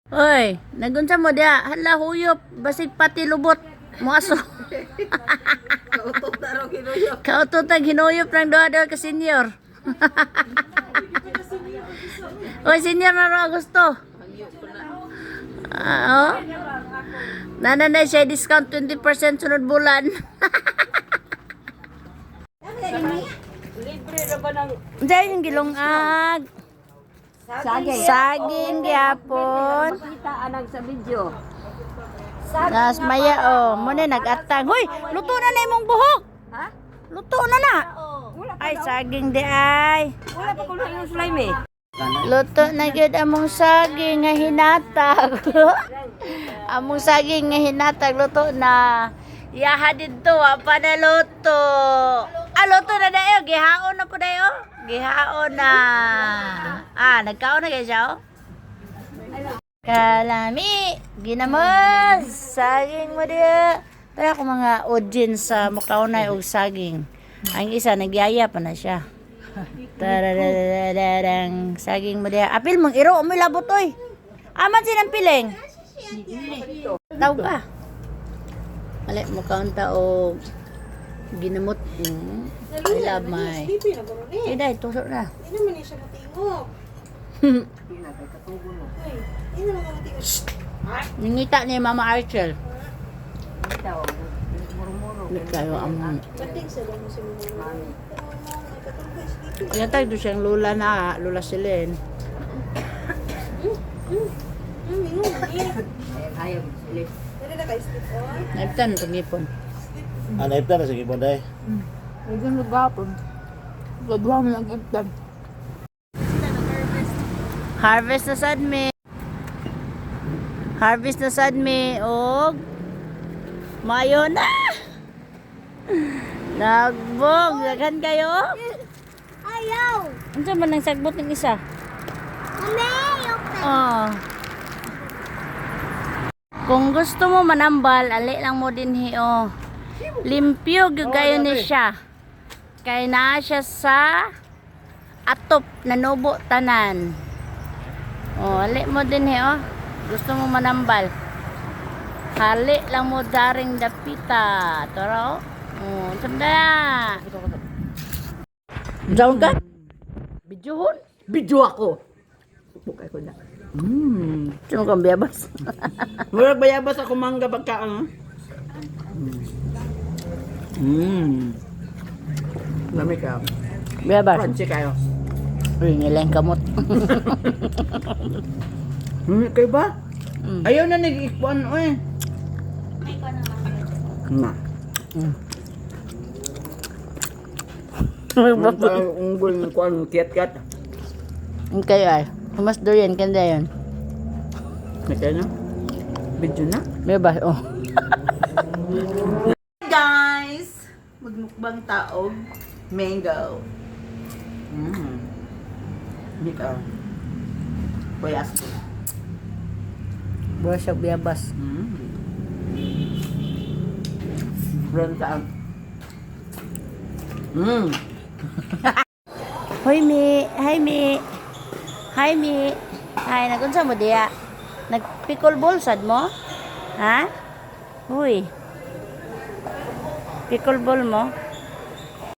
Oy, nagunsa mo dia? Hala huyop, basig pati lubot. Mo aso. Kautot na raw kinuyok. Kautot ang hinuyop ng duha-duha ka senior. Oy, senior na raw gusto. Oh. Nananay siya discount 20% sunod bulan. Libre na ba ng Diyan yung gilungag. Saging gyapon. kita anag sa video? Nas maya oh, mo na nag-atang. Hoy, luto na na imong buhok. Ha? Luto na na. Wala pa Ay saging di ay. Wala pa kuno yung slime eh. Luto na gyud among saging nga hinatag. Among saging nga hinatag luto na. Yaha didto wa pa na luto. Ah, luto na dayo, gihaon na po dayo. Gihaon na. Ah, nagkaon na guys oh. Kalami, ginamos, saging mo dia. Para ko mga audience sa mukaunay og saging. Ang isa nagyaya pa na siya. Tararararang saging mo dia. Apil mong iro mo labot oy. Aman sinang piling. Tawag ka. Ali mukaon ta og ginamot. I love my. Iday tusok na. Hindi naman niya siya matingog. Hindi naman matingog. Ningita ni Mama Archel. Ito, muro-muro. Kayo ang Mating sa lang si Mami. yatag do siyang lula na, lula Silen. Ayaw, slip. Dali na kayo slip on. Naiptan tungipon. Ano ipta na sige po day. Medyo nagapon. Gadwa mo lang iptan. Harvest na sad me. Harvest na sad me og mayo na. Nagbog, daghan kayo. Ayaw! Unsa man ang sagbot ng isa? Ayaw! Oh. Kung gusto mo manambal, ali lang mo din oh. Limpyo gyud kayo ni siya. Kay naa siya sa atop na nubo tanan. Oh, ali mo din oh. Gusto mo manambal. Hali lang mo daring dapita. Tara oh. Oh, sandaya. Daw ka? Bidyuhon? Video ako. Bukay ko na. Sino kang biyabas? Murag bayabas ako mangga pagkaan. Lami ka. Biyabas? Crunchy kayo. Uy, nilang kamot. Kayo ba? Ayaw na nag-ikuan eh. Na. Unggol ng kuan kiat-kiat. Okay ay. Mas durian kanda yun. Nakaya na? Video na? Biyabas, oh. Guys! Magmukbang taog. Mango. Hindi ka. Boyas ko. Brush up biyabas. Brand saan? Hoy, Mi. Hi, Mi. Hi, Mi. Hi, nagunsa mo diya? Nagpikol bolsad mo? Ha? Uy. Pickleball mo?